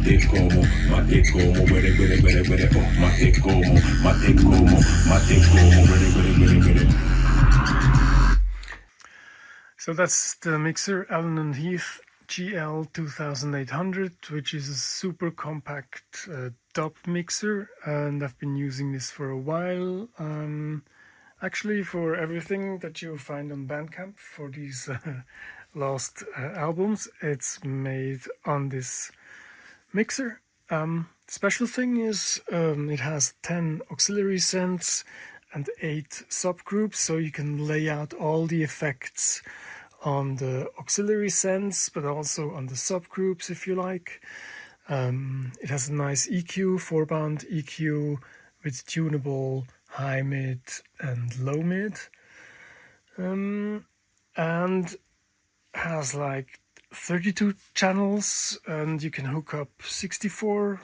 mate como, were, oh, mate como, were. So that's the mixer Allen & Heath GL2800, which is a super compact dub mixer, and I've been using this for a while. Actually, for everything that you find on Bandcamp for these last albums, it's made on this mixer. Special thing is it has 10 auxiliary sends and 8 subgroups, so you can lay out all the effects on the auxiliary sends, but also on the subgroups if you like. It has a nice EQ, 4-band EQ with tunable high mid and low mid, and has like 32 channels, and you can hook up 64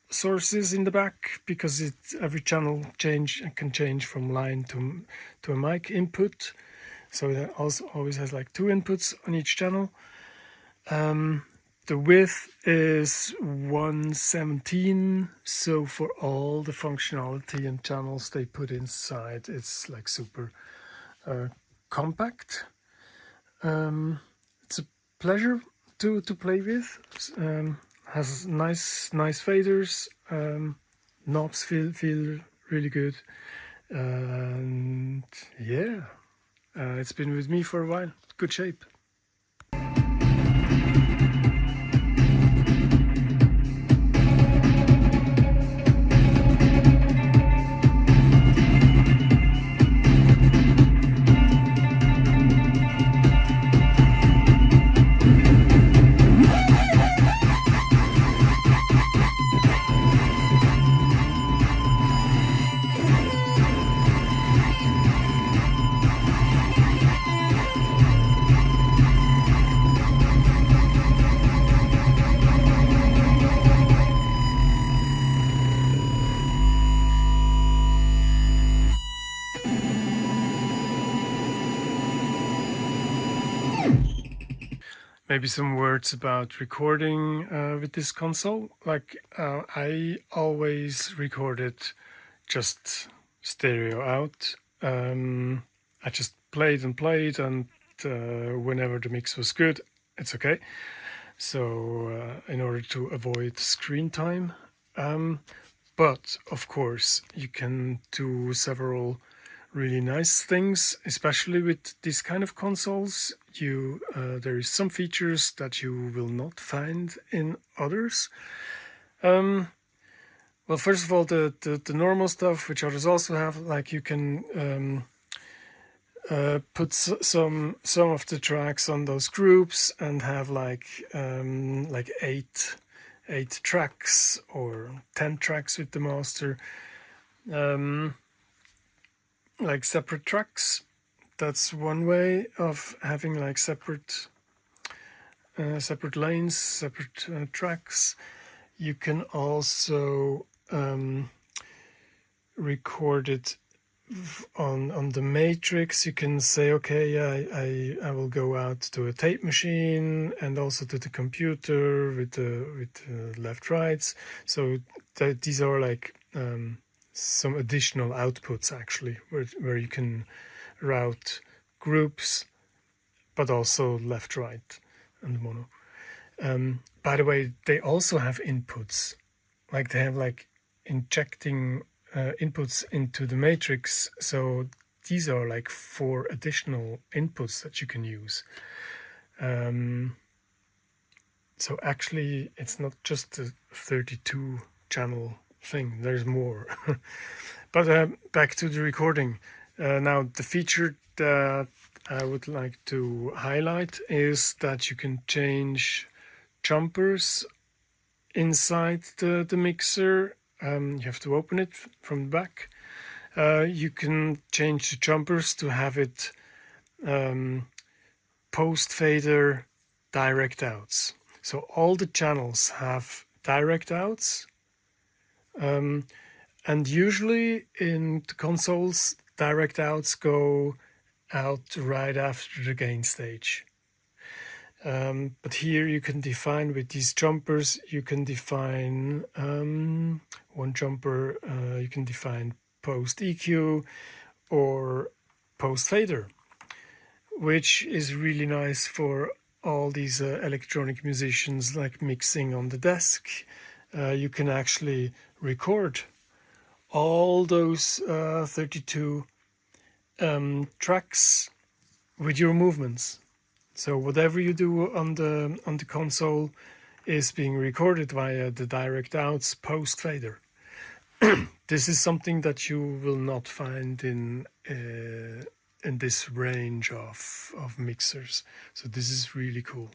sources in the back, because every channel can change from line to a mic input, so it also always has like 2 inputs on each channel. The width is 117, so for all the functionality and channels they put inside, it's like super compact. It's a pleasure to play with. Has nice faders. Knobs feel really good, and yeah, it's been with me for a while. Good shape. Maybe some words about recording with this console. Like I always recorded just stereo out. I just played, and whenever the mix was good, it's okay. So in order to avoid screen time. But of course, you can do several really nice things, especially with this kind of consoles. There is some features that you will not find in others. Well, first of all, the normal stuff, which others also have, like you can put some of the tracks on those groups and have like 8 tracks or 10 tracks with the master. Like separate tracks. That's one way of having like separate lanes, separate tracks. You can also record it on the matrix. You can say, okay, I will go out to a tape machine and also to the computer with the left rights. So these are like some additional outputs actually, where you can route groups, but also left, right, and mono. By the way, they also have inputs, like they have like injecting inputs into the matrix. So these are like 4 additional inputs that you can use. So actually, it's not just a 32 channel thing, there's more. But back to the recording. Now the feature that I would like to highlight is that you can change jumpers inside the mixer. You have to open it from the back. You can change the jumpers to have it post fader direct outs. So all the channels have direct outs. And usually in the consoles, direct outs go out right after the gain stage. But here you can define with these jumpers, you can define one jumper, you can define post EQ or post fader, which is really nice for all these electronic musicians, like mixing on the desk. You can actually record all those 32 tracks with your movements. So whatever you do on the console is being recorded via the direct outs post fader. This is something that you will not find in this range of mixers. So this is really cool.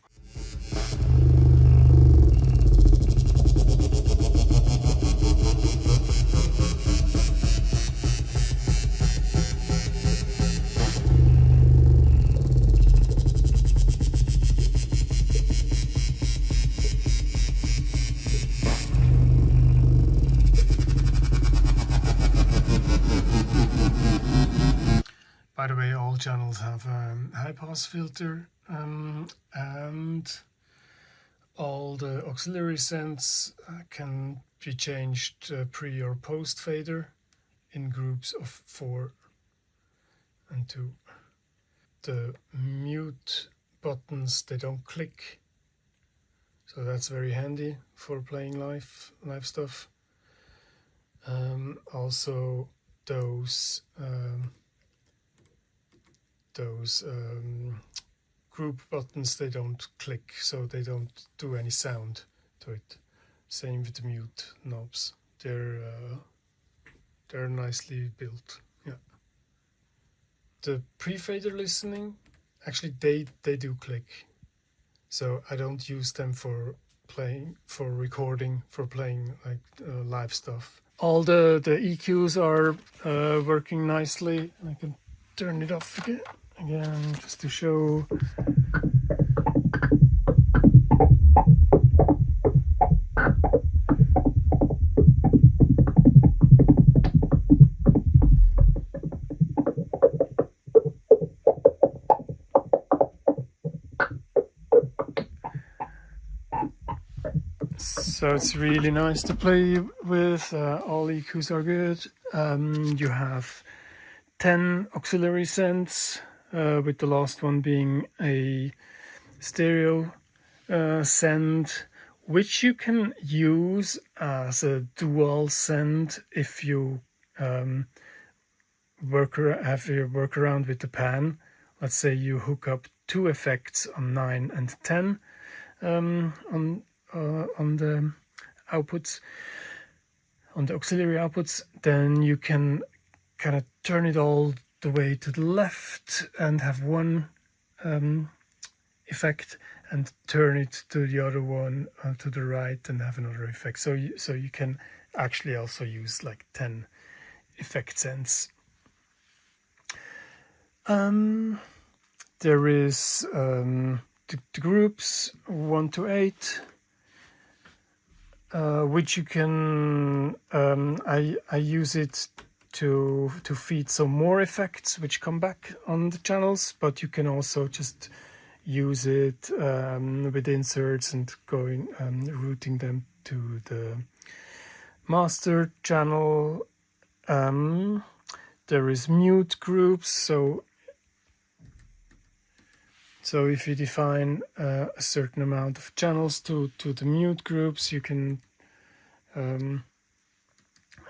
By the way, all channels have a high-pass filter, and all the auxiliary sends can be changed pre or post fader in groups of 4 and 2. The mute buttons, they don't click, so that's very handy for playing live stuff. Also, those group buttons, they don't click, so they don't do any sound to it. Same with the mute knobs, they're nicely built. Yeah. The pre-fader listening, actually they do click, so I don't use them for recording, for playing like live stuff. All the EQs are working nicely. I can turn it off again just to show. So it's really nice to play with. All EQs are good. You have 10 auxiliary sends, with the last one being a stereo send, which you can use as a dual send if you work around with the pan. Let's say you hook up 2 effects on 9 and 10 on the outputs, on the auxiliary outputs, then you can kind of turn it all the way to the left and have one effect, and turn it to the other one to the right and have another effect. So you can actually also use like 10 effect sends. There is the groups 1 to 8. Which you can, I use it to feed some more effects which come back on the channels, but you can also just use it with inserts and routing them to the master channel. There is mute groups, so if you define a certain amount of channels to the mute groups, you can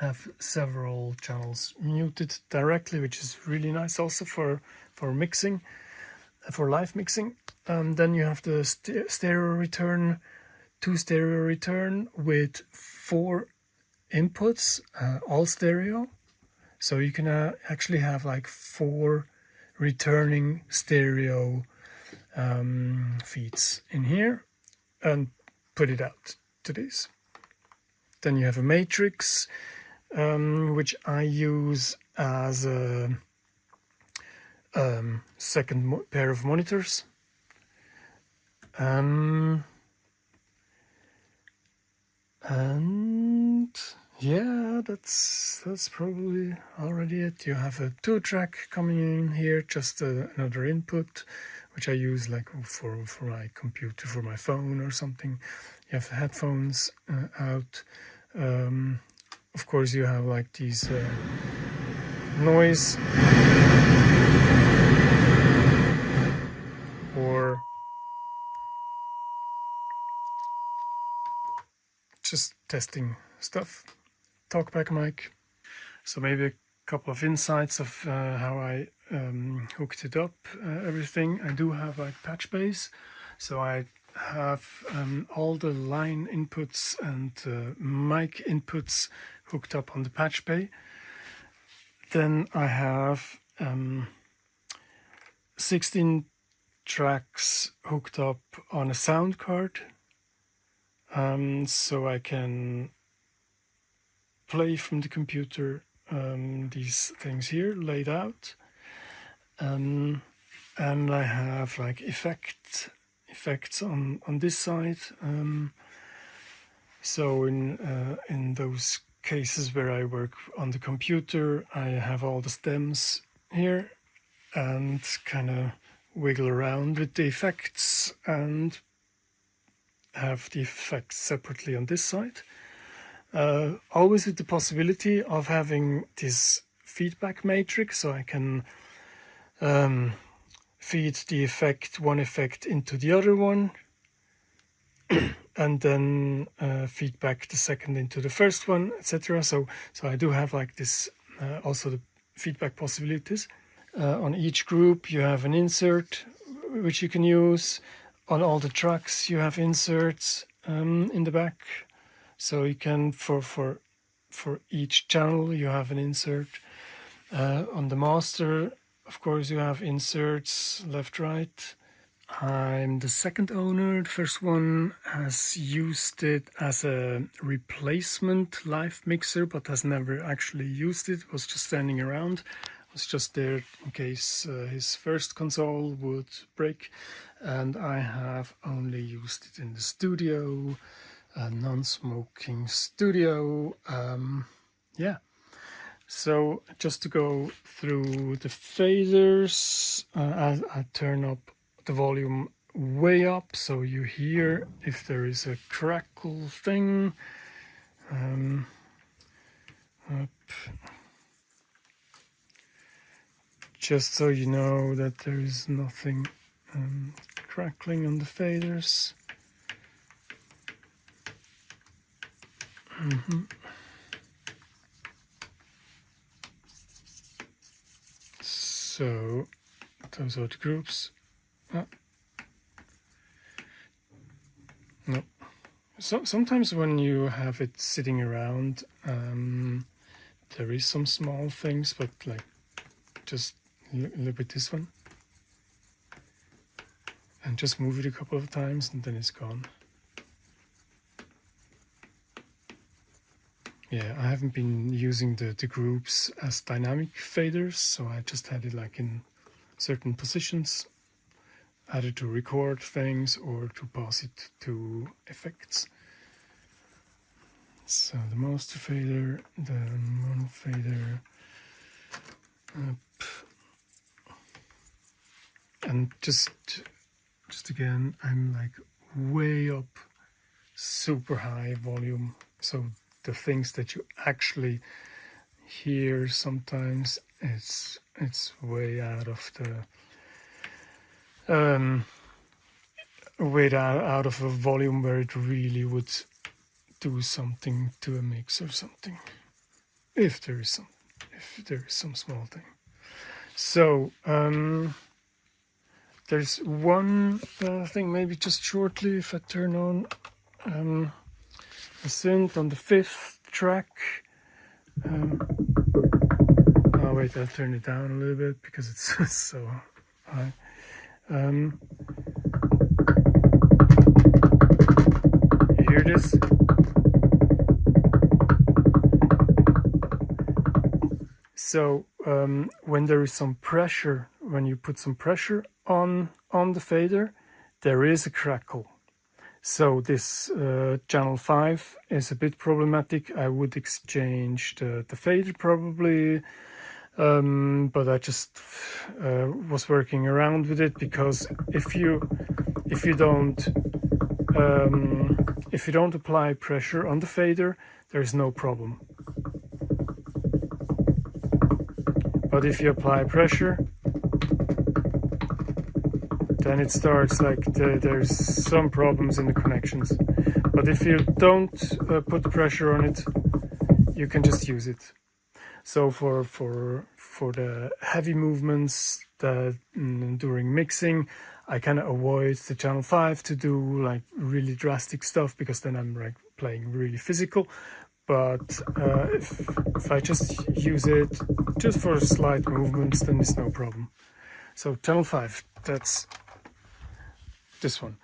have several channels muted directly, which is really nice also for mixing, for live mixing. Then you have the stereo return, 2 stereo return with 4 inputs, all stereo. So you can actually have like 4 returning stereo feeds in here and put it out to this. Then you have a matrix, which I use as a second pair of monitors. And yeah, that's probably already it. You have a 2-track coming in here, just another input which I use like for my computer, for my phone or something. You have the headphones out. Of course, you have like these noise or just testing stuff. Talkback mic. So maybe a couple of insights of how I hooked it up, everything. I do have like patch bass, so I have all the line inputs and mic inputs hooked up on the patch bay. Then I have 16 tracks hooked up on a sound card, so I can play from the computer these things here laid out, and I have like effects on this side. So in those cases where I work on the computer, I have all the stems here and kind of wiggle around with the effects and have the effects separately on this side. Always with the possibility of having this feedback matrix, so I can feed the effect, one effect into the other one, and then feedback the second into the first one, etc. So I do have like this also the feedback possibilities. On each group you have an insert which you can use. On all the tracks you have inserts in the back. So you can, for each channel, you have an insert. On the master, of course, you have inserts left, right. I'm the second owner. The first one has used it as a replacement live mixer, but has never actually used it. Was just standing around. Was just there in case his first console would break. And I have only used it in the studio. A non-smoking studio. Yeah, so just to go through the faders, I turn up the volume way up so you hear if there is a crackle thing. Up. Just so you know that there is nothing crackling on the faders. So those are the groups. No. So sometimes when you have it sitting around, there is some small things, but like just look at this one and just move it a couple of times and then it's gone. Yeah, I haven't been using the groups as dynamic faders, so I just had it like in certain positions, either to record things or to pass it to effects. So the master fader, the mono fader, up. And just again, I'm like way up, super high volume, so the things that you actually hear sometimes it's way out of the out of a volume where it really would do something to a mix or something, if there is some small thing. So there's one thing, maybe just shortly, if I turn on the synth on the 5th track. Oh wait, I'll turn it down a little bit because it's so high. You hear this? So when there is some pressure, when you put some pressure on the fader, there is a crackle. So this channel 5 is a bit problematic. I would exchange the fader probably. But I just was working around with it, because if you don't apply pressure on the fader, there is no problem. But if you apply pressure, then it starts like there's some problems in the connections. But if you don't put pressure on it, you can just use it. So for the heavy movements that during mixing, I kind of avoid the channel 5 to do like really drastic stuff, because then I'm like playing really physical. But if I just use it just for slight movements, then it's no problem. So channel 5, that's this one.